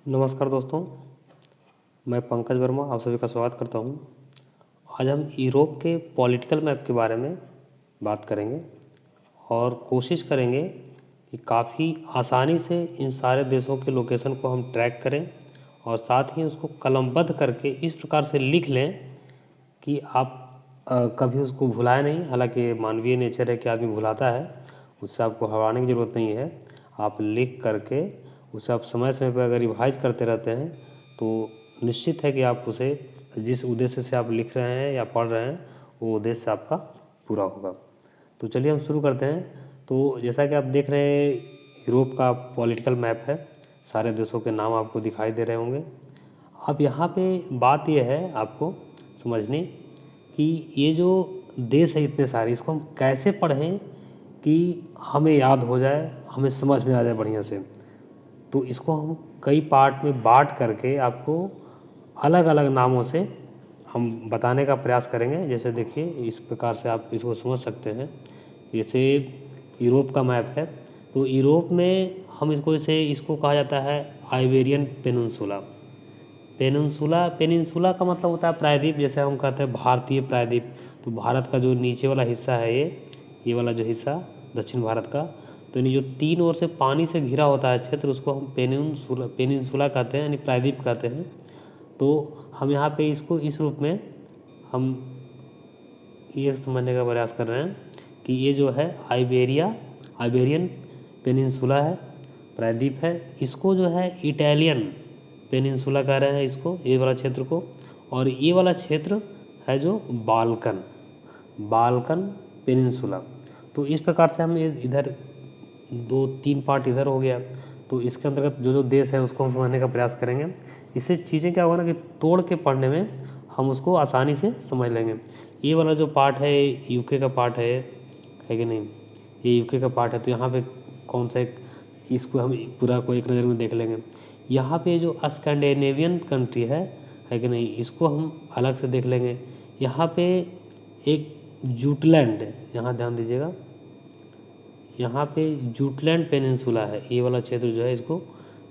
नमस्कार दोस्तों, मैं पंकज वर्मा आप सभी का स्वागत करता हूं। आज हम यूरोप के पॉलिटिकल मैप के बारे में बात करेंगे और कोशिश करेंगे कि काफ़ी आसानी से इन सारे देशों के लोकेशन को हम ट्रैक करें और साथ ही उसको कलमबद्ध करके इस प्रकार से लिख लें कि आप कभी उसको भुलाएं नहीं। हालांकि मानवीय नेचर है कि आदमी भुलाता है, उससे आपको घबराने की ज़रूरत नहीं है। आप लिख करके उसे आप समय समय पर अगर रिवाइज करते रहते हैं तो निश्चित है कि आप उसे जिस उद्देश्य से आप लिख रहे हैं या पढ़ रहे हैं वो उद्देश्य आपका पूरा होगा। तो चलिए हम शुरू करते हैं। तो जैसा कि आप देख रहे हैं, यूरोप का पॉलिटिकल मैप है। सारे देशों के नाम आपको दिखाई दे रहे होंगे। अब यहाँ पे बात यह है आपको समझने कि ये जो देश है इतने सारे, इसको हम कैसे पढ़ें कि हमें याद हो जाए, हमें समझ में आ जाए बढ़िया से। तो इसको हम कई पार्ट में बांट करके आपको अलग अलग नामों से हम बताने का प्रयास करेंगे। जैसे देखिए, इस प्रकार से आप इसको समझ सकते हैं। जैसे यूरोप का मैप है, तो यूरोप में हम इसको कहा जाता है आइबेरियन पेनिनसुला। पेनिनसुला का मतलब होता है प्रायद्वीप। जैसे हम कहते हैं भारतीय प्रायद्वीप, तो भारत का जो नीचे वाला हिस्सा है ये वाला जो हिस्सा दक्षिण भारत का, तो यानी जो तीन ओर से पानी से घिरा होता है क्षेत्र, उसको हम पेनिनसुला कहते हैं, यानी प्रायद्वीप कहते हैं। तो हम यहाँ पे इसको इस रूप में हम ये समझने का प्रयास कर रहे हैं कि ये जो है आइबेरियन पेनिनसुला है, प्रायद्वीप है। इसको जो है इटालियन पेनिनसुला कह रहे हैं इसको, ये वाला क्षेत्र को। और ये वाला क्षेत्र है जो बाल्कन पेनिनसुला। तो इस प्रकार से हम इधर दो तीन पार्ट इधर हो गया। तो इसके अंतर्गत जो जो देश है उसको हम समझने का प्रयास करेंगे। इससे चीज़ें क्या होगा ना कि तोड़ के पढ़ने में हम उसको आसानी से समझ लेंगे। ये वाला जो पार्ट है यूके का पार्ट है कि नहीं, ये यूके का पार्ट है। तो यहाँ पे कौन सा एक, इसको हम पूरा को एक नज़र में देख लेंगे। यहाँ पे जो स्कैंडिनेवियन कंट्री है कि नहीं, इसको हम अलग से देख लेंगे। यहाँ पे एक जूटलैंड, यहाँ ध्यान दीजिएगा, यहाँ पे जूटलैंड पेनिनसुला है। ये वाला क्षेत्र जो है इसको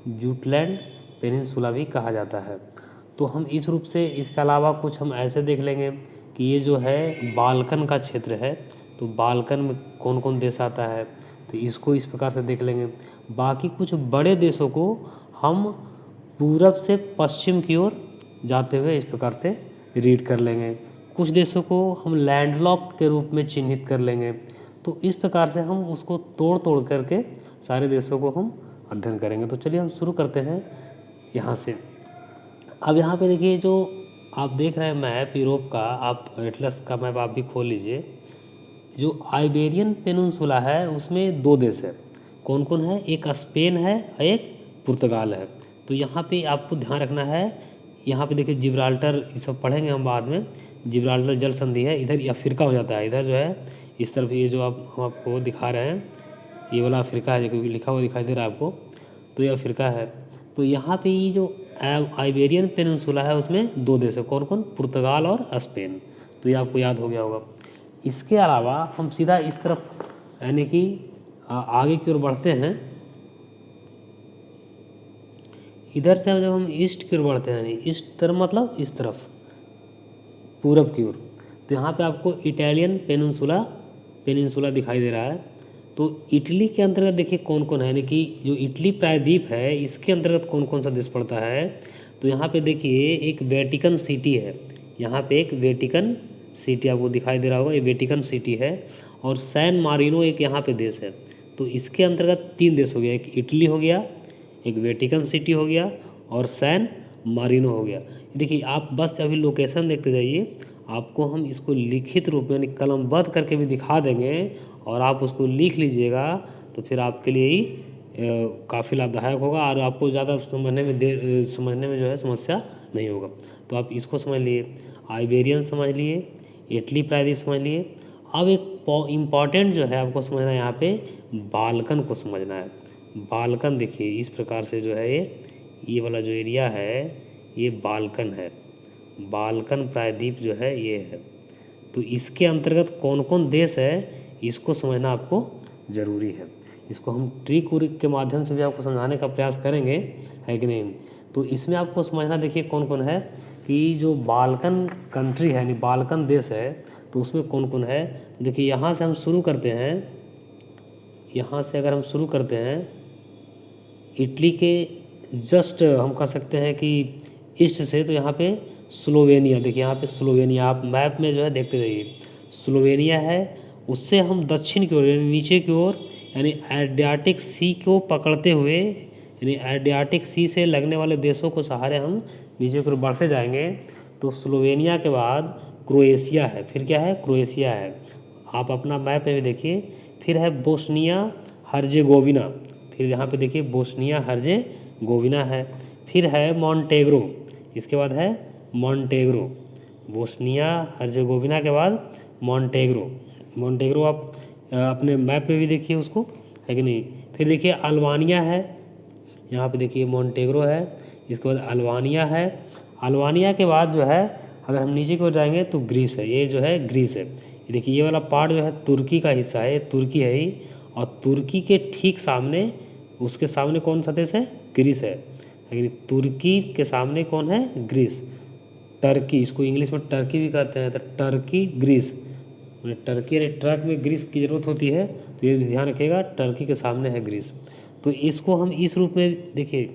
जूटलैंड पेनिनसुला भी कहा जाता है। तो हम इस रूप से, इसके अलावा कुछ हम ऐसे देख लेंगे कि ये जो है बाल्कन का क्षेत्र है। तो बाल्कन में कौन कौन देश आता है, तो इसको इस प्रकार से देख लेंगे। बाकी कुछ बड़े देशों को हम पूरब से पश्चिम की ओर जाते हुए इस प्रकार से रीड कर लेंगे। कुछ देशों को हम लैंडलॉक्ड के रूप में चिन्हित कर लेंगे। तो इस प्रकार से हम उसको तोड़ तोड़ करके सारे देशों को हम अध्ययन करेंगे। तो चलिए हम शुरू करते हैं यहाँ से। अब यहाँ पे देखिए, जो आप देख रहे हैं मैप यूरोप का, आप एटलस का मैप आप भी खोल लीजिए। जो आइबेरियन पेनिनसुला है उसमें दो देश है। कौन कौन है, एक स्पेन है, एक पुर्तगाल है। तो यहाँ पे आपको ध्यान रखना है, यहाँ पे देखिए जिब्राल्टर, ये सब पढ़ेंगे हम बाद में। जिब्राल्टर जल संधि है, इधर अफ्रीका हो जाता है। इधर जो है इस तरफ, ये जो हम आपको दिखा रहे हैं, ये वाला अफ्रीका है, क्योंकि लिखा हुआ दिखाई दे रहा है आपको, तो ये अफ्रीका है। तो यहाँ पे ये जो आइबेरियन पेनिनसुला है उसमें दो देश है। कौन कौन, पुर्तगाल और स्पेन। तो ये आपको याद हो गया होगा। इसके अलावा हम सीधा इस तरफ यानी कि आगे की ओर बढ़ते हैं। इधर से जब हम ईस्ट की ओर बढ़ते हैं, यानी ईस्ट तरफ मतलब इस तरफ पूरब की ओर, तो यहाँ पे आपको इटालियन पेनिनसुला दिखाई दे रहा है। तो इटली के अंतर्गत देखिए कौन कौन है, यानी कि जो इटली प्रायद्वीप है इसके अंतर्गत कौन कौन सा देश पड़ता है। तो यहाँ पे देखिए एक वेटिकन सिटी है, यहाँ पे एक वेटिकन सिटी आपको दिखाई दे रहा होगा, ये वेटिकन सिटी है। और सैन मारिनो एक यहाँ पे देश है। तो इसके अंतर्गत तीन देश हो गया, एक इटली हो गया, एक वेटिकन सिटी हो गया, और सैन मारिनो हो गया। देखिए आप बस अभी लोकेशन देखते जाइए, आपको हम इसको लिखित रूप में यानी कलमबद्ध करके भी दिखा देंगे, और आप उसको लिख लीजिएगा। तो फिर आपके लिए ही काफ़ी लाभदायक होगा, और आपको ज़्यादा समझने में जो है समस्या नहीं होगा। तो आप इसको समझ लिए, आइबेरियन समझ लिए, इटली प्रायद्वीप समझ लिए। अब एक इम्पॉर्टेंट जो है आपको समझना है, यहाँ पे बाल्कन को समझना है। बाल्कन देखिए इस प्रकार से जो है, ये वाला जो एरिया है ये बाल्कन है। बाल्कन प्रायद्वीप जो है ये है। तो इसके अंतर्गत कौन कौन देश है इसको समझना आपको ज़रूरी है। इसको हम ट्रिक उरिक के माध्यम से भी आपको समझाने का प्रयास करेंगे, है कि नहीं। तो इसमें आपको समझना देखिए कौन कौन है कि जो बाल्कन कंट्री है यानी बाल्कन देश है तो उसमें कौन कौन है। देखिए यहाँ से हम शुरू करते हैं, यहाँ से अगर हम शुरू करते हैं इटली के जस्ट हम कह सकते हैं कि ईस्ट से, तो यहाँ पे स्लोवेनिया, देखिए यहाँ पे स्लोवेनिया आप मैप में जो है देखते रहिए, स्लोवेनिया है। उससे हम दक्षिण की ओर यानी नीचे की ओर यानी एड्रियाटिक सी को पकड़ते हुए यानी एड्रियाटिक सी से लगने वाले देशों को सहारे हम नीचे की ओर बढ़ते जाएंगे। तो स्लोवेनिया के बाद क्रोएशिया है, फिर क्या है क्रोएशिया है, आप अपना मैप में भी देखिए। फिर है बोस्निया हर्जेगोविना, फिर यहाँ पे देखिए बोस्निया हर्जेगोविना है। फिर है मॉन्टेग्रो, इसके बाद है मॉन्टेग्रो, बोस्निया हर्जेगोविना के बाद मॉन्टेग्रो। मॉन्टेग्रो आप अपने मैप में भी देखिए उसको, है कि नहीं। फिर देखिए अल्बानिया है, यहाँ पे देखिए मॉन्टेग्रो है, इसके बाद अल्बानिया है। अल्बानिया के बाद जो है अगर हम नीचे की ओर जाएंगे तो ग्रीस है, ये जो है ग्रीस है। ये देखिए ये वाला पार्ट जो है तुर्की का हिस्सा है, ये तुर्की है ही, और तुर्की के ठीक सामने उसके सामने कौन सा देश है ग्रीस है, लेकिन तुर्की के सामने कौन है ग्रीस, टर्की, इसको इंग्लिश में टर्की भी कहते हैं। तो टर्की ग्रीस, टर्की यानी ट्रक में ग्रीस की ज़रूरत होती है, तो ये ध्यान रखिएगा टर्की के सामने है ग्रीस। तो इसको हम इस रूप में देखिए,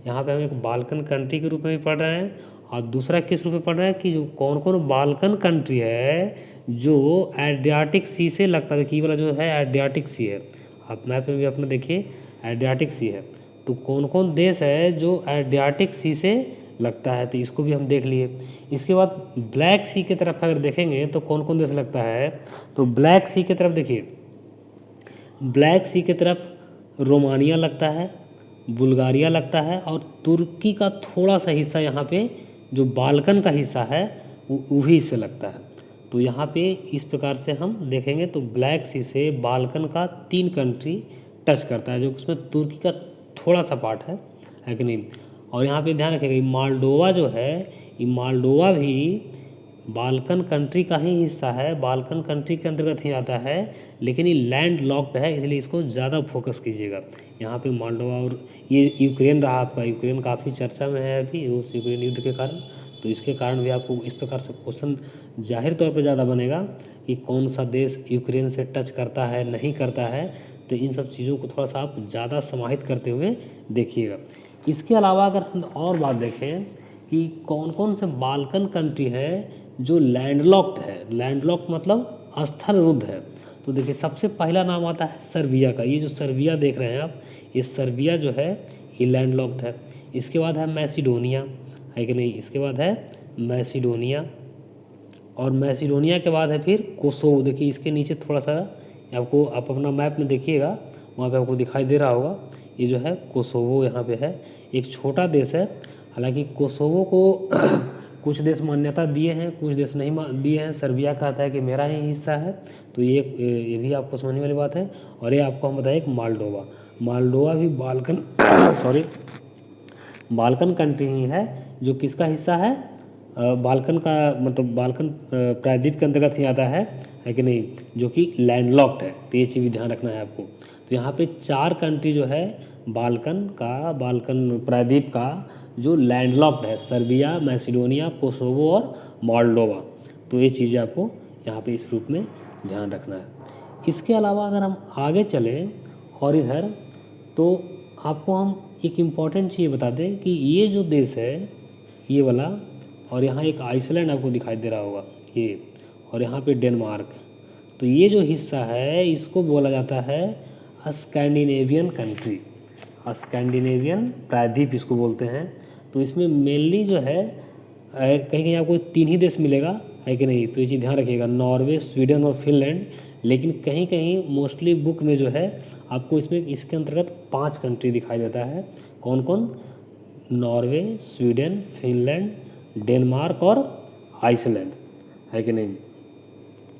यहाँ पे हम एक बाल्कन कंट्री के रूप में भी पढ़ रहे हैं, और दूसरा किस रूप में पढ़ रहे हैं कि जो कौन कौन बाल्कन कंट्री है जो एड्रियाटिक सी से लगता है। देखिए वाला जो है एड्रियाटिक सी है, आप मैप में भी अपना देखिए एड्रियाटिक सी है। तो कौन कौन देश है जो एड्रियाटिक सी से लगता है, तो इसको भी हम देख लिए। इसके बाद ब्लैक सी की तरफ अगर देखेंगे तो कौन कौन देश लगता है, तो ब्लैक सी की तरफ देखिए, ब्लैक सी की तरफ रोमानिया लगता है, बुल्गारिया लगता है, और तुर्की का थोड़ा सा हिस्सा यहाँ पे जो बाल्कन का हिस्सा है वही से लगता है। तो यहाँ पे इस प्रकार से हम देखेंगे तो ब्लैक सी से बाल्कन का 3 कंट्री टच करता है, जो उसमें तुर्की का थोड़ा सा पार्ट है कि नहीं। और यहाँ पे ध्यान रखिएगा मालडोवा जो है, ये मालडोवा भी बाल्कन कंट्री का ही हिस्सा है, बाल्कन कंट्री के अंतर्गत ही आता है, लेकिन ये लैंड लॉक्ड है, इसलिए इसको ज़्यादा फोकस कीजिएगा। यहाँ पे मालडोवा, और ये यूक्रेन रहा आपका, यूक्रेन काफ़ी चर्चा में है अभी रूस यूक्रेन युद्ध के कारण, तो इसके कारण भी आपको इस प्रकार से क्वेश्चन जाहिर तौर पर ज़्यादा बनेगा कि कौन सा देश यूक्रेन से टच करता है नहीं करता है। तो इन सब चीज़ों को थोड़ा सा आप ज़्यादा समाहित करते हुए देखिएगा। इसके अलावा अगर हम और बात देखें कि कौन कौन से बाल्कन कंट्री है जो लैंडलॉक्ड है, लैंडलॉक्ड मतलब स्थल रुद्ध है, तो देखिए सबसे पहला नाम आता है सर्बिया का। ये जो सर्बिया देख रहे हैं आप, ये सर्बिया जो है ये लैंडलॉक्ड है। इसके बाद है मैसिडोनिया, है कि नहीं, इसके बाद है मैसिडोनिया, और मैसिडोनिया के बाद है फिर कोसोवो। देखिए इसके नीचे थोड़ा सा आपको, आप अपना मैप में देखिएगा वहाँ पे आपको दिखाई दे रहा होगा, ये जो है कोसोवो यहाँ पे है, एक छोटा देश है। हालांकि कोसोवो को कुछ देश मान्यता दिए हैं, कुछ देश नहीं दिए हैं। सर्बिया कहता है कि मेरा ही हिस्सा है, तो ये भी आपको समझने वाली बात है। और ये आपको हम बताएं एक मालडोवा, मालडोवा भी बाल्कन सॉरी बाल्कन कंट्री ही है, जो किसका हिस्सा है, बाल्कन का मतलब बाल्कन प्रायद्वीप के अंतर्गत ही आता है कि नहीं, जो कि लैंडलॉक्ड है। तो ये चीज़ भी ध्यान रखना है आपको। तो यहाँ पे 4 कंट्री जो है बाल्कन प्रायद्वीप का जो लैंडलॉक्ड है, सर्बिया, मैसिडोनिया, कोसोवो और मोल्डोवा। तो ये चीज़ें आपको यहाँ पे इस रूप में ध्यान रखना है। इसके अलावा अगर हम आगे चलें और इधर, तो आपको हम एक इम्पॉर्टेंट चीज़ बता दें कि ये जो देश है ये वाला, और यहाँ एक आइसलैंड आपको दिखाई दे रहा होगा ये, और यहाँ पे डेनमार्क, तो ये जो हिस्सा है इसको बोला जाता है स्कैंडिनेवियन कंट्री, स्कैंडिनेवियन प्रायद्वीप इसको बोलते हैं। तो इसमें मेनली जो है कहीं कहीं आपको 3 ही देश मिलेगा, है कि नहीं, तो ये चीज़ ध्यान रखिएगा, नॉर्वे, स्वीडन और फिनलैंड। लेकिन कहीं कहीं मोस्टली बुक में जो है आपको इसमें इसके अंतर्गत 5 कंट्री दिखाई देता है। कौन कौन, नॉर्वे, स्वीडन, फिनलैंड, डेनमार्क और आइसलैंड, है कि नहीं।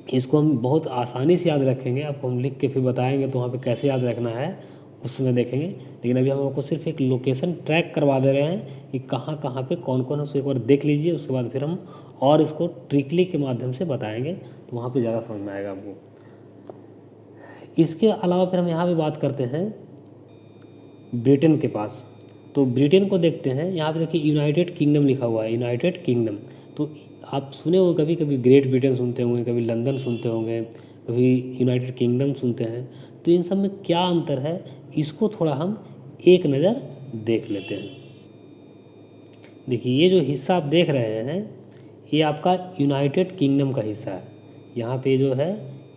इसको हम बहुत आसानी से याद रखेंगे, आपको हम लिख के फिर बताएंगे तो वहाँ पे कैसे याद रखना है उस समय देखेंगे। लेकिन अभी हम आपको सिर्फ एक लोकेशन ट्रैक करवा दे रहे हैं कि कहाँ कहाँ पे कौन कौन है, उसको एक बार देख लीजिए। उसके बाद फिर हम और इसको ट्रिकली के माध्यम से बताएंगे, तो वहाँ पे ज़्यादा समझ में आएगा आपको। इसके अलावा फिर हम यहाँ पे बात करते हैं ब्रिटेन के पास। तो ब्रिटेन को देखते हैं, यहाँ पे देखिए यूनाइटेड किंगडम लिखा हुआ है, यूनाइटेड किंगडम। तो आप सुने होंगे, कभी कभी ग्रेट ब्रिटेन सुनते होंगे, कभी लंदन सुनते होंगे, कभी यूनाइटेड किंगडम सुनते हैं। तो इन सब में क्या अंतर है, इसको थोड़ा हम एक नज़र देख लेते हैं। देखिए ये जो हिस्सा आप देख रहे हैं, ये आपका यूनाइटेड किंगडम का हिस्सा है। यहाँ पे जो है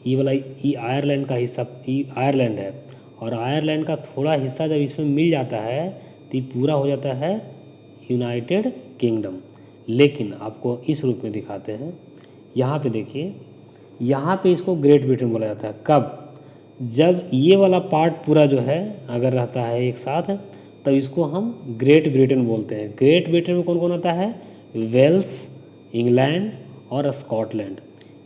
ये वाला, ये आयरलैंड का हिस्सा, ये आयरलैंड है। और आयरलैंड का थोड़ा हिस्सा जब इसमें मिल जाता है तो ये पूरा हो जाता है यूनाइटेड किंगडम। लेकिन आपको इस रूप में दिखाते हैं, यहाँ पे देखिए, यहाँ पे इसको ग्रेट ब्रिटेन बोला जाता है। कब? जब ये वाला पार्ट पूरा जो है अगर रहता है एक साथ, तब इसको हम ग्रेट ब्रिटेन बोलते हैं। ग्रेट ब्रिटेन में कौन कौन आता है? वेल्स, इंग्लैंड और स्कॉटलैंड,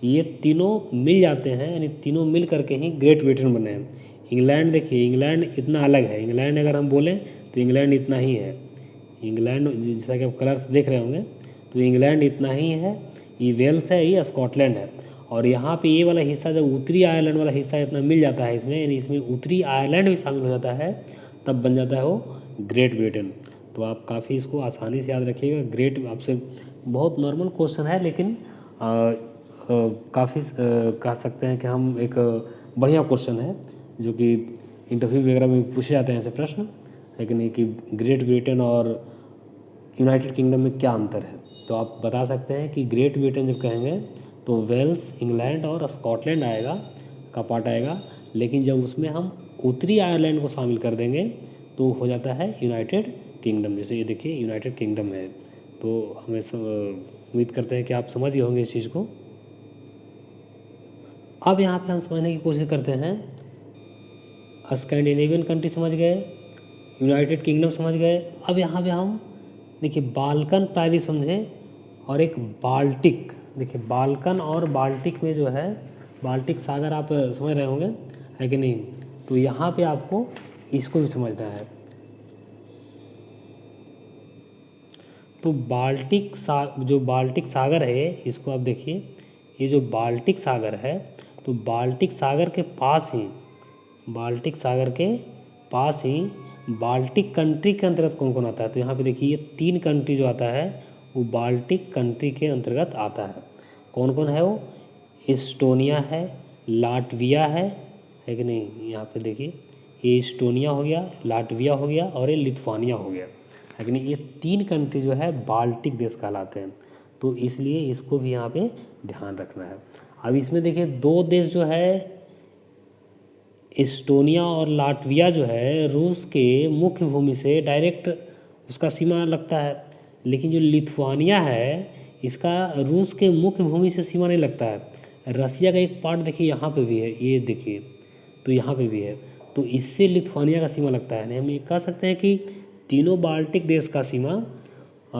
ये तीनों मिल जाते हैं, यानी तीनों मिल करके ही ग्रेट ब्रिटेन बने हैं। इंग्लैंड देखिए, इंग्लैंड इतना अलग है, इंग्लैंड अगर हम बोलें तो इंग्लैंड इतना ही है। इंग्लैंड जैसा कि आप कलर्स देख रहे होंगे, तो इंग्लैंड इतना ही है, ये वेल्स है, ये स्कॉटलैंड है। और यहाँ पे ये वाला हिस्सा, जब उत्तरी आयरलैंड वाला हिस्सा इतना मिल जाता है इसमें, यानी इसमें उत्तरी आयरलैंड भी शामिल हो जाता है, तब बन जाता है वो ग्रेट ब्रिटेन। तो आप काफ़ी इसको आसानी से याद रखिएगा। ग्रेट आपसे बहुत नॉर्मल क्वेश्चन है, लेकिन काफ़ी कह सकते हैं कि हम एक बढ़िया क्वेश्चन है, जो कि इंटरव्यू वगैरह में पूछे जाते हैं ऐसे प्रश्न है कि नहीं, कि ग्रेट ब्रिटेन और यूनाइटेड किंगडम में क्या अंतर है। तो आप बता सकते हैं कि ग्रेट ब्रिटेन जब कहेंगे तो वेल्स, इंग्लैंड और स्कॉटलैंड आएगा का पार्ट आएगा, लेकिन जब उसमें हम उत्तरी आयरलैंड को शामिल कर देंगे तो हो जाता है यूनाइटेड किंगडम। जैसे ये देखिए यूनाइटेड किंगडम है। तो हमें उम्मीद करते हैं कि आप समझ गए होंगे इस चीज़ को। अब यहाँ पे हम समझने की कोशिश करते हैं। स्कैंडिनेवियन कंट्री समझ गए, यूनाइटेड किंगडम समझ गए। अब यहाँ पे हम देखिए बाल्कन प्रायद्वीप समझें, और एक बाल्टिक। देखिए बाल्कन और बाल्टिक में जो है, बाल्टिक सागर आप समझ रहे होंगे है कि नहीं, तो यहाँ पे आपको इसको भी समझना है। तो जो बाल्टिक सागर है, इसको आप देखिए, ये जो बाल्टिक सागर है, तो बाल्टिक सागर के पास ही, बाल्टिक सागर के पास ही बाल्टिक कंट्री के अंतर्गत कौन कौन आता है। तो यहाँ पे देखिए ये 3 कंट्री जो आता है वो बाल्टिक कंट्री के अंतर्गत आता है। कौन कौन है वो? एस्टोनिया है, लाटविया है कि नहीं, यहाँ पे देखिए ये एस्टोनिया हो गया, लाटविया हो गया और ये लिथुआनिया हो गया है कि नहीं। ये 3 कंट्री जो है बाल्टिक देश कहलाते हैं। तो इसलिए इसको भी यहाँ पे ध्यान रखना है। अब इसमें देखिए 2 देश जो है, एस्टोनिया और लाटविया, जो है रूस के मुख्य भूमि से डायरेक्ट उसका सीमा लगता है, लेकिन जो लिथुआनिया है इसका रूस के मुख्य भूमि से सीमा नहीं लगता है। रसिया का एक पार्ट देखिए यहाँ पे भी है, ये देखिए, तो यहाँ पे भी है, तो इससे लिथुआनिया का सीमा लगता है। हम ये कह सकते हैं कि तीनों बाल्टिक देश का सीमा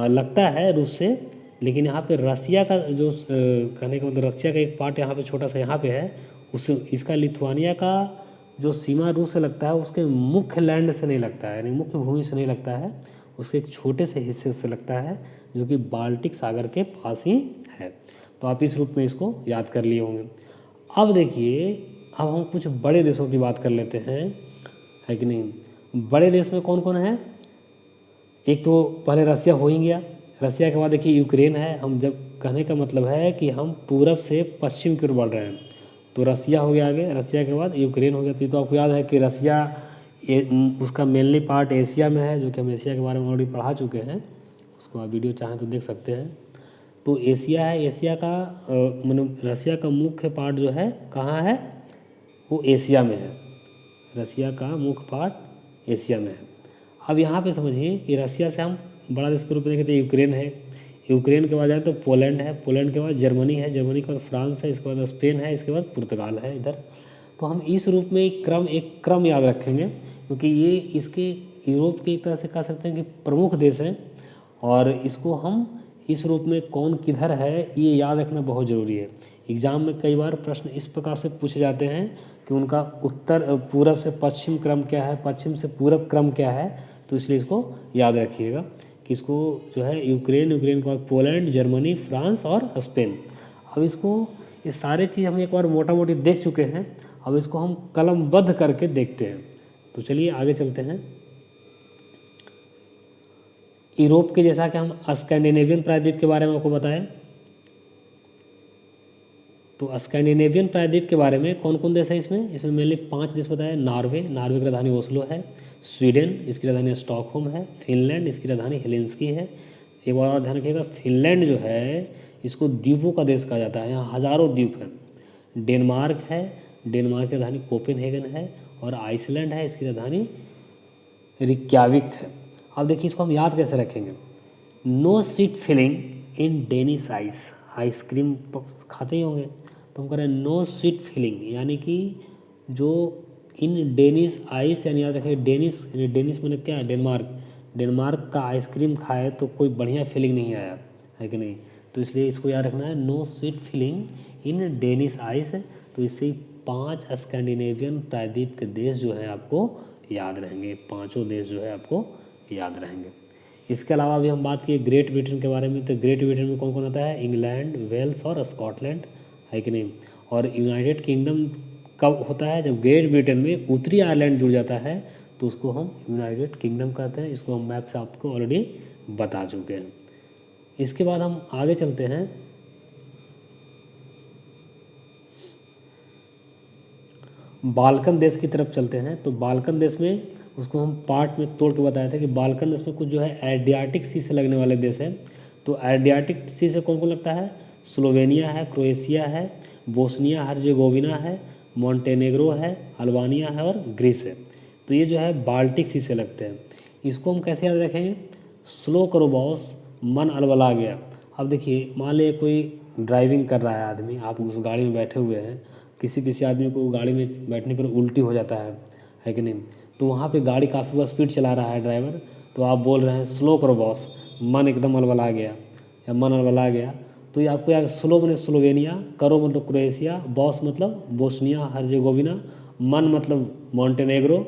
लगता है रूस से, लेकिन यहाँ पे रसिया का जो कहने का मतलब रसिया का एक पार्ट यहाँ पे छोटा सा यहाँ पे है, उस इसका लिथुआनिया का जो सीमा रूस से लगता है उसके मुख्य लैंड से नहीं लगता है, यानी मुख्य भूमि से नहीं लगता है, उसके एक छोटे से हिस्से से लगता है, जो कि बाल्टिक सागर के पास ही है। तो आप इस रूप में इसको याद कर लिए होंगे। अब देखिए, अब हम कुछ बड़े देशों की बात कर लेते हैं, है कि नहीं। बड़े देश में कौन कौन है? एक तो पहले रसिया हो ही गया, रसिया के बाद देखिए यूक्रेन है। हम जब कहने का मतलब है कि हम पूरब से पश्चिम की ओर बढ़ रहे हैं, तो रसिया हो गया आगे, रसिया के बाद यूक्रेन हो गया। तो आपको याद है कि रसिया उसका मेनली पार्ट एशिया में है, जो कि हम एशिया के बारे में ऑलरेडी पढ़ा चुके हैं, उसको आप वीडियो चाहें तो देख सकते हैं। तो एशिया है, एशिया का मतलब रसिया का मुख्य पार्ट जो है कहाँ है? वो एशिया में है। रसिया का मुख्य पार्ट एशिया में है। अब यहाँ पे समझिए कि रसिया से हम बड़ा देश के रूप में देखें तो यूक्रेन है, यूक्रेन के बाद जाए तो पोलैंड है, पोलैंड के बाद जर्मनी है, जर्मनी के बाद फ्रांस है, इसके बाद स्पेन है, इसके बाद पुर्तगाल है इधर। तो हम इस रूप में एक क्रम याद रखेंगे, क्योंकि ये इसके यूरोप के एक तरह से कह सकते हैं कि प्रमुख देश हैं, और इसको हम इस रूप में कौन किधर है ये याद रखना बहुत ज़रूरी है। एग्जाम में कई बार प्रश्न इस प्रकार से पूछे जाते हैं कि उनका उत्तर पूरब से पश्चिम क्रम क्या है, पश्चिम से पूरब क्रम क्या है, तो इसलिए इसको याद रखिएगा कि इसको जो है यूक्रेन, यूक्रेन के बाद पोलैंड, जर्मनी, फ्रांस और स्पेन। अब इसको ये सारे चीज़ हम एक बार मोटा मोटी देख चुके हैं, अब इसको हम कलमबद्ध करके देखते हैं। तो चलिए आगे चलते हैं। यूरोप के, जैसा कि हम स्कैंडिनेवियन प्रायद्वीप के बारे में आपको बताएं, तो स्कैंडिनेवियन प्रायद्वीप के बारे में कौन कौन देश है इसमें मेनली 5 देश बताए। नॉर्वे की राजधानी ओस्लो है। स्वीडन, इसकी राजधानी स्टॉकहोम है। फिनलैंड, इसकी राजधानी हेलेंस्की है। एक बार और ध्यान रखिएगा, फिनलैंड जो है इसको द्वीपों का देश कहा जाता है, यहाँ हज़ारों द्वीप हैं। डेनमार्क है, डेनमार्क की राजधानी कोपेनहेगन है। और आइसलैंड है, इसकी राजधानी रिक्याविक है। अब देखिए इसको हम याद कैसे रखेंगे। No sweet feeling in Danish ice cream खाते ही होंगे, तो हम कह रहे हैं नो स्वीट फीलिंग, यानी कि जो इन डेनिश आइस, यानी याद रखें डेनिश मैंने क्या, डेनमार्क का आइसक्रीम खाए तो कोई बढ़िया फीलिंग नहीं आया है कि नहीं। तो इसलिए इसको याद रखना है, no sweet feeling in Danish ice. तो इससे 5 स्कैंडिनेवियन प्रायद्वीप के देश जो है आपको याद रहेंगे, 5 देश जो है आपको याद रहेंगे। इसके अलावा भी हम बात किए ग्रेट ब्रिटेन के बारे में, तो ग्रेट ब्रिटेन में कौन कौन आता है, इंग्लैंड, वेल्स और स्कॉटलैंड, है कि नहीं। और यूनाइटेड किंगडम कब होता है, जब ग्रेट ब्रिटेन में उत्तरी आयरलैंड जुड़ जाता है तो उसको हम यूनाइटेड किंगडम कहते हैं। इसको हम मैप से आपको ऑलरेडी बता चुके हैं। इसके बाद हम आगे चलते हैं, बाल्कन देश की तरफ चलते हैं। तो बाल्कन देश में उसको हम पार्ट में तोड़ के बताए थे कि बाल्कन देश में कुछ जो है एड्रियाटिक सी से लगने वाले देश हैं। तो एड्रियाटिक सी से कौन कौन लगता है, स्लोवेनिया है, क्रोएशिया है, बोस्निया हर्जेगोविना है, मॉन्टेनेग्रो है, अल्बानिया है और ग्रीस है। तो ये जो है बाल्टिक सी से लगते हैं। इसको हम कैसे याद रखेंगे, स्लो करो बॉस, मन अलबला गया। अब देखिए मान लीजिए कोई ड्राइविंग कर रहा है आदमी, आप उस गाड़ी में बैठे हुए हैं, किसी आदमी को गाड़ी में बैठने पर उल्टी हो जाता है कि नहीं। तो वहाँ पे गाड़ी काफ़ी स्पीड चला रहा है ड्राइवर, तो आप बोल रहे हैं स्लो करो बॉस, मन एकदम अलबला गया या मन अलबला गया। तो ये आपको याद, स्लो मैंने स्लोवेनिया, करो मतलब क्रोएशिया, बॉस मतलब बोस्निया हर्जेगोविना, मन मतलब मॉन्टेनेग्रो,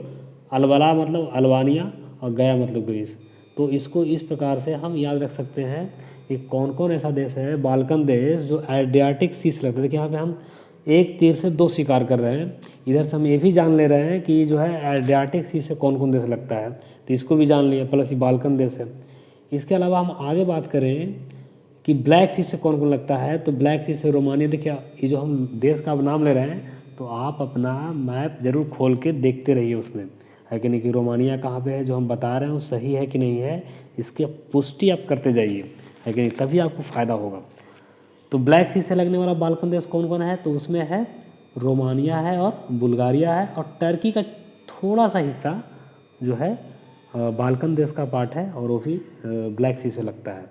अलबला मतलब अल्बानिया और गया मतलब ग्रीस। तो इसको इस प्रकार से हम याद रख सकते हैं कि कौन कौन ऐसा देश है बाल्कन देश जो एड्रियाटिक सी से लगता है। देखिए यहाँ पे हम एक तीर से 2 शिकार कर रहे हैं। इधर से हम ये भी जान ले रहे हैं कि जो है एड्रियाटिक सी से कौन कौन देश लगता है, तो इसको भी जान लिया, प्लस ये बाल्कन देश है। इसके अलावा हम आगे बात करें कि ब्लैक सी से कौन कौन लगता है, तो ब्लैक सी से रोमानिया। देखिए ये जो हम देश का अब नाम ले रहे हैं, तो आप अपना मैप जरूर खोल के देखते रहिए उसमें, है कि नहीं, कि रोमानिया कहाँ पे है, जो हम बता रहे हैं वो सही है कि नहीं है, इसकी पुष्टि आप करते जाइए, है कि नहीं, तभी आपको फ़ायदा होगा। तो ब्लैक सी से लगने वाला बाल्कन देश कौन कौन है, तो उसमें है रोमानिया है और बुल्गारिया है, और टर्की का थोड़ा सा हिस्सा जो है बाल्कन देश का पार्ट है, और वो भी ब्लैक सी से लगता है।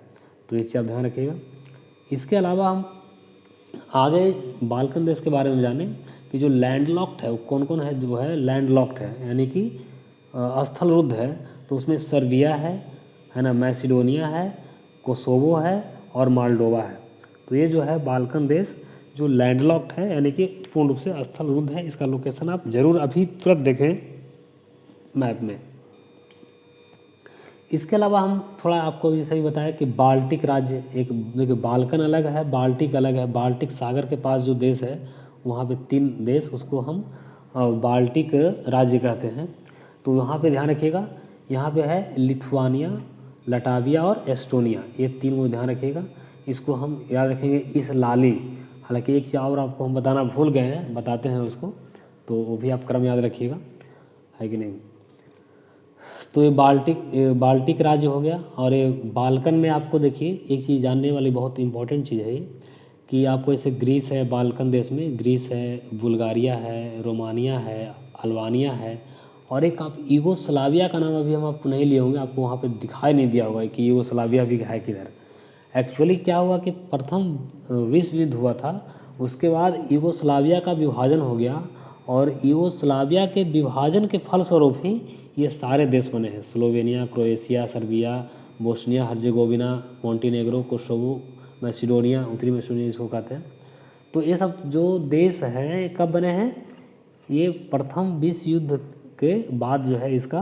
तो ये चीज़ आप ध्यान रखिएगा। इसके अलावा हम आगे बाल्कन देश के बारे में जानें कि जो लैंडलॉक्ड है वो कौन कौन है, जो है लैंडलॉक्ड है यानी कि स्थलरुद्ध है। तो उसमें सर्बिया है ना, मैसिडोनिया है, कोसोवो है और मालडोवा है। तो ये जो है बाल्कन देश जो लैंडलॉक्ड है यानी कि पूर्ण रूप से स्थलरुद्ध है। इसका लोकेशन आप जरूर अभी तुरंत देखें मैप में। इसके अलावा हम थोड़ा आपको जैसे ही बताया कि बाल्टिक राज्य, एक देखिए बाल्कन अलग है, बाल्टिक अलग है। बाल्टिक सागर के पास जो देश है वहाँ पे 3 देश, उसको हम बाल्टिक राज्य कहते हैं। तो यहाँ पे ध्यान रखिएगा, यहाँ पे है लिथुआनिया, लटाविया और एस्टोनिया, ये 3 को ध्यान रखिएगा। इसको हम याद रखेंगे इस लाली। हालांकि एक चीज़ और आपको हम बताना भूल गए हैं, बताते हैं उसको, तो वो भी आप क्रम याद रखिएगा, है कि नहीं। तो ये बाल्टिक राज्य हो गया। और ये बाल्कन में आपको देखिए एक चीज़ जानने वाली बहुत इंपॉर्टेंट चीज़ है कि आपको ऐसे ग्रीस है, बाल्कन देश में ग्रीस है, बुल्गारिया है, रोमानिया है, अल्बानिया है, और एक आप यूगोस्लाविया का नाम अभी हम आपको नहीं लिए होंगे, आपको वहाँ पे दिखाई नहीं दिया होगा कि यूगोस्लाविया भी है किधर। एक्चुअली क्या हुआ कि प्रथम विश्व युद्ध हुआ था, उसके बाद यूगोस्लाविया का विभाजन हो गया, और यूगोस्लाविया के विभाजन के फलस्वरूप ही ये सारे देश बने हैं, Slovenia, Croatia, Serbia, Bosnia Herzegovina, Montenegro, Kosovo, Macedonia, उत्तरी मैसिडोनिया जिसको कहते हैं। तो ये सब जो देश हैं कब बने हैं, ये प्रथम विश्व युद्ध के बाद जो है इसका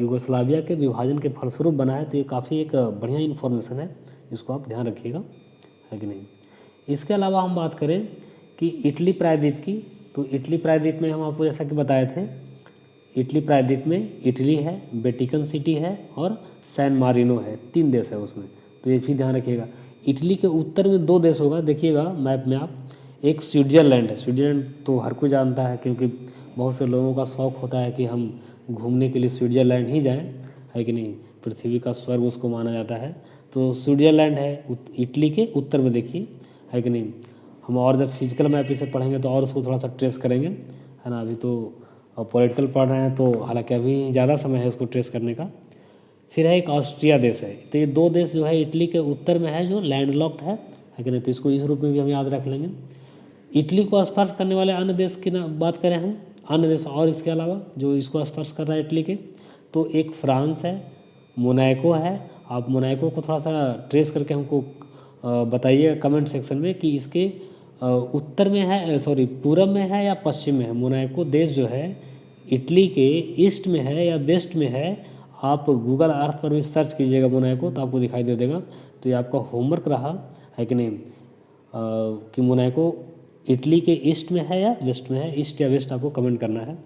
यूगोस्लाविया के विभाजन के फलस्वरूप बना है। तो ये काफ़ी एक बढ़िया इन्फॉर्मेशन है, इसको आप ध्यान रखिएगा, है कि नहीं। इसके अलावा हम बात करें कि इटली प्रायद्वीप की, तो इटली प्रायद्वीप में हम आपको जैसा कि बताए थे, इटली प्रायद्वीप में इटली है, वेटिकन सिटी है और सैन मारिनो है, 3 देश है उसमें, तो ये भी ध्यान रखिएगा। इटली के उत्तर में 2 देश होगा, देखिएगा मैप में आप, एक स्विट्ज़रलैंड है। स्विट्ज़रलैंड तो हर कोई जानता है, क्योंकि बहुत से लोगों का शौक़ होता है कि हम घूमने के लिए स्विट्ज़रलैंड ही जाएं, है कि नहीं, पृथ्वी का स्वर्ग उसको माना जाता है। तो स्विट्ज़रलैंड है इटली के उत्तर में, देखिए, है कि नहीं। हम और जब फिजिकल मैप इसे पढ़ेंगे तो और उसको थोड़ा सा ट्रेस करेंगे, है ना। अभी तो पॉलिटिकल पढ़ रहे हैं, तो हालांकि अभी ज़्यादा समय है उसको ट्रेस करने का। फिर है एक ऑस्ट्रिया देश है। तो ये 2 देश जो है इटली के उत्तर में है, जो लैंडलॉक्ड है कि नहीं, तो इसको इस रूप में भी हम याद रख लेंगे। इटली को स्पर्श करने वाले अन्य देश की ना बात करें हम, अन्य देश और इसके अलावा जो इसको स्पर्श कर रहा है इटली के, तो एक फ्रांस है, मोनाको है। आप मोनाको को थोड़ा सा ट्रेस करके हमको बताइए कमेंट सेक्शन में कि इसके उत्तर में है, सॉरी पूरब में है या पश्चिम में है। मोनाको देश जो है इटली के ईस्ट में है या वेस्ट में है। आप गूगल अर्थ पर भी सर्च कीजिएगा मोनाको, तो आपको दिखाई दे देगा। तो ये आपका होमवर्क रहा, है कि नहीं, कि मोनाको इटली के ईस्ट में है या वेस्ट में है। ईस्ट या वेस्ट आपको कमेंट करना है।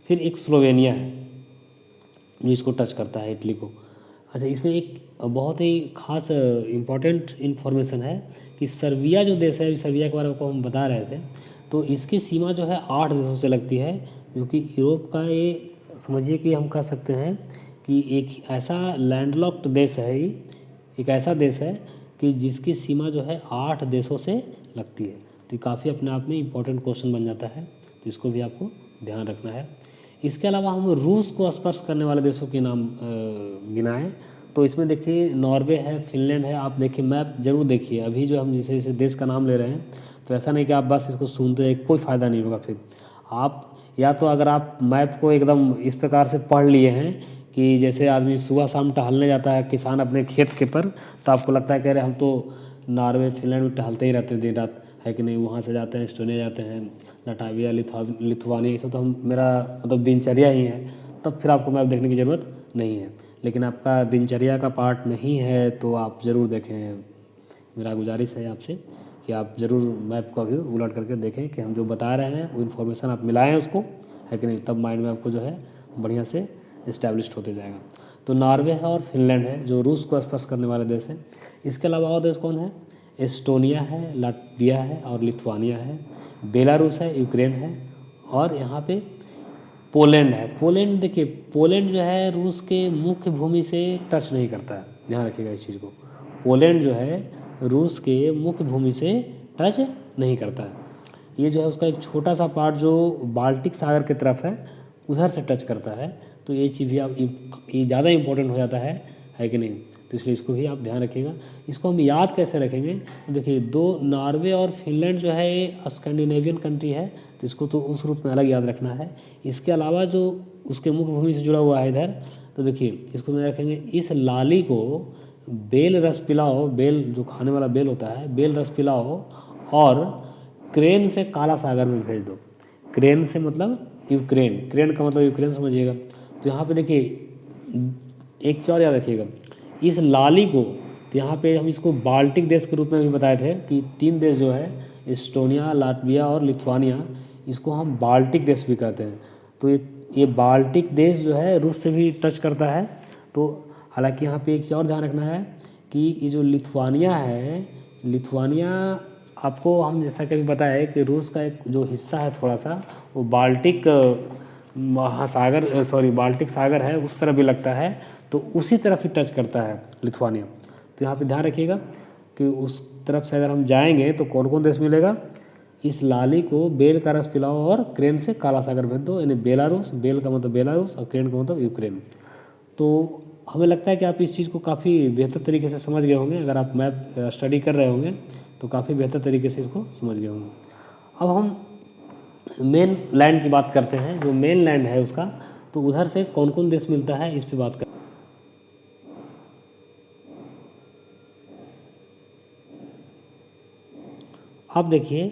फिर एक स्लोवेनिया है जो इसको टच करता है इटली को। अच्छा, इसमें एक बहुत ही खास इम्पॉर्टेंट इन्फॉर्मेशन है कि सर्बिया जो देश है, सर्बिया के बारे में हम बता रहे थे, तो इसकी सीमा जो है 8 देशों से लगती है, जो कि यूरोप का ये समझिए कि हम कह सकते हैं कि एक ऐसा लैंडलॉक्ड देश है, एक ऐसा देश है कि जिसकी सीमा जो है 8 देशों से लगती है। तो काफ़ी अपने आप में इम्पोर्टेंट क्वेश्चन बन जाता है, तो इसको भी आपको ध्यान रखना है। इसके अलावा हम रूस को स्पर्श करने वाले देशों के नाम गिनाएं, तो इसमें देखिए नॉर्वे है, फिनलैंड है। आप देखिए मैप जरूर देखिए, अभी जो हम जैसे जैसे देश का नाम ले रहे हैं, तो ऐसा नहीं कि आप बस इसको सुनते हैं, कोई फ़ायदा नहीं होगा। फिर आप या तो अगर आप मैप को एकदम इस प्रकार से पढ़ लिए हैं कि जैसे आदमी सुबह शाम टहलने जाता है, किसान अपने खेत के पर, तो आपको लगता है कि अरे हम तो नॉर्वे फिनलैंड में टहलते ही रहते हैं दिन रात, है कि नहीं। वहाँ से जाते हैं, एस्टोनिया जाते हैं, लटाविया, लिथुआनिया, ये सब तो हम मेरा मतलब दिनचर्या ही है, तब फिर आपको मैप देखने की ज़रूरत नहीं है। लेकिन आपका दिनचर्या का पार्ट नहीं है तो आप ज़रूर देखें। मेरा गुजारिश है आपसे कि आप ज़रूर मैप को अभी उलट करके देखें कि हम जो बता रहे हैं वो इन्फॉर्मेशन आप मिलाएं उसको, है कि नहीं। तब माइंड में आपको जो है बढ़िया से इस्टेब्लिश्ड होते जाएगा। तो नॉर्वे है और फिनलैंड है जो रूस को स्पर्श करने वाले देश हैं। इसके अलावा और देश कौन है? एस्टोनिया है, लाटविया है और लिथुआनिया है। बेलारूस है, यूक्रेन है और यहाँ पे पोलैंड है। पोलैंड देखिए, पोलैंड जो है रूस के मुख्य भूमि से टच नहीं करता है, ध्यान रखिएगा इस चीज़ को। पोलैंड जो है रूस के मुख्य भूमि से टच नहीं करता है। ये जो है उसका एक छोटा सा पार्ट जो बाल्टिक सागर की तरफ है उधर से टच करता है। तो ये चीज़ भी आप ये ज़्यादा इम्पोर्टेंट हो जाता है कि नहीं। तो इसलिए इसको भी आप ध्यान रखिएगा। इसको हम याद कैसे रखेंगे? तो देखिए, दो नॉर्वे और फिनलैंड जो है ये स्कैंडिनेवियन कंट्री है, तो इसको तो उस रूप में अलग याद रखना है। इसके अलावा जो उसके मुख्य भूमि से जुड़ा हुआ है इधर, तो देखिए इसको मैं रखेंगे, इस लाली को बेल रस पिलाओ, बेल जो खाने वाला बेल होता है, बेल रस पिलाओ और क्रेन से काला सागर में भेज दो। क्रेन से मतलब यूक्रेन, क्रेन का मतलब यूक्रेन समझिएगा। तो यहाँ पे देखिए एक चीज़ और याद रखिएगा, इस लाली को, तो यहाँ पे हम इसको बाल्टिक देश के रूप में भी बताए थे कि 3 देश जो है एस्टोनिया, लाटविया और लिथुआनिया, इसको हम बाल्टिक देश भी कहते हैं। तो ये बाल्टिक देश जो है रूस से भी टच करता है। तो हालांकि यहाँ पे एक चीज़ और ध्यान रखना है कि ये जो लिथुआनिया है, लिथुआनिया आपको हम जैसा कि बताया कि रूस का एक जो हिस्सा है थोड़ा सा, वो बाल्टिक महासागर, सॉरी बाल्टिक सागर है उस तरफ भी लगता है, तो उसी तरफ ही टच करता है लिथुआनिया। तो यहाँ पे ध्यान रखिएगा कि उस तरफ से अगर हम जाएंगे तो कौन कौन देश मिलेगा। इस लाली को बेल का रस पिलाओ और क्रेन से काला सागर भेज दो, यानी बेलारूस, बेल का मतलब बेलारूस और क्रेन का मतलब यूक्रेन। तो हमें लगता है कि आप इस चीज़ को काफ़ी बेहतर तरीके से समझ गए होंगे। अगर आप मैप स्टडी कर रहे होंगे तो काफ़ी बेहतर तरीके से इसको समझ गए होंगे। अब हम मेन लैंड की बात करते हैं, जो मेन लैंड है उसका, तो उधर से कौन कौन देश मिलता है इस पर बात करते हैं। आप देखिए,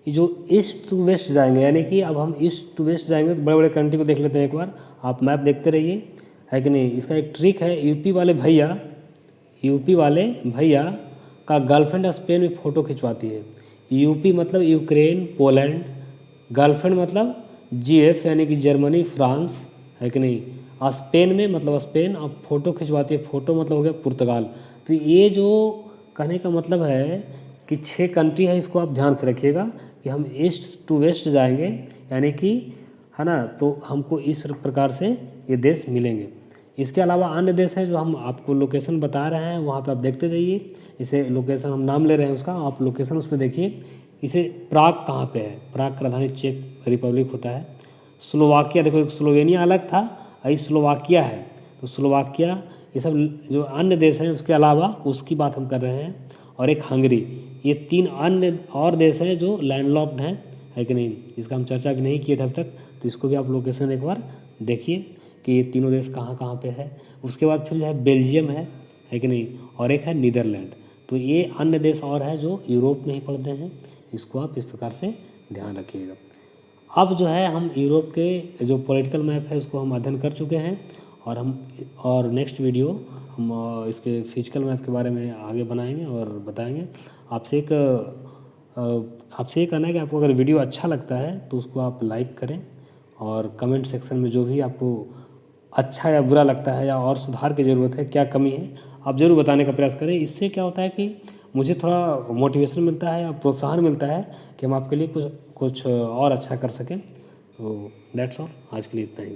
ये जो ईस्ट टू वेस्ट जाएंगे, यानी कि अब हम ईस्ट टू वेस्ट जाएंगे तो बड़े बड़े कंट्री को देख लेते हैं एक बार। आप मैप देखते रहिए, है कि नहीं। इसका एक ट्रिक है, यूपी वाले भैया का गर्लफ्रेंड स्पेन में फ़ोटो खिंचवाती है। यूपी मतलब यूक्रेन, पोलैंड, गर्लफ्रेंड मतलब जीएफ यानी कि जर्मनी, फ्रांस, है कि नहीं। स्पेन में मतलब स्पेन, अब फ़ोटो खिंचवाती है, फ़ोटो मतलब हो गया पुर्तगाल। तो ये जो कहने का मतलब है कि 6 कंट्री है, इसको आप ध्यान से रखिएगा कि हम ईस्ट टू वेस्ट जाएंगे, यानी कि है ना, तो हमको इस प्रकार से ये देश मिलेंगे। इसके अलावा अन्य देश हैं जो हम आपको लोकेशन बता रहे हैं, वहाँ पे आप देखते जाइए। इसे लोकेशन हम नाम ले रहे हैं उसका, आप लोकेशन उसमें देखिए। इसे प्राग कहाँ पे है, प्राग का राजधानी चेक रिपब्लिक होता है। स्लोवाकिया, देखो एक स्लोवेनिया अलग था, अभी स्लोवाकिया है, तो स्लोवाकिया, ये सब जो अन्य देश हैं उसके अलावा उसकी बात हम कर रहे हैं। और एक हंगरी, ये 3 अन्य और देश हैं जो लैंडलॉक्ड हैं, है कि नहीं। इसका हम चर्चा भी नहीं किए थे अब तक, तो इसको भी आप लोकेशन एक बार देखिए कि ये तीनों देश कहाँ कहाँ पे है। उसके बाद फिर जो है बेल्जियम है कि नहीं, और एक है नीदरलैंड। तो ये अन्य देश और है जो यूरोप में ही पड़ते हैं, इसको आप इस प्रकार से ध्यान रखिएगा। अब जो है हम यूरोप के जो पॉलिटिकल मैप है उसको हम अध्ययन कर चुके हैं, और नेक्स्ट वीडियो हम इसके फिजिकल मैप के बारे में आगे बनाएंगे और बताएंगे। आपसे ये कहना है कि आपको अगर वीडियो अच्छा लगता है तो उसको आप लाइक करें, और कमेंट सेक्शन में जो भी आपको अच्छा या बुरा लगता है या और सुधार की ज़रूरत है, क्या कमी है, आप ज़रूर बताने का प्रयास करें। इससे क्या होता है कि मुझे थोड़ा मोटिवेशन मिलता है या प्रोत्साहन मिलता है कि हम आपके लिए कुछ कुछ और अच्छा कर सकें। तो दैट्स ऑल, आज के लिए इतना ही।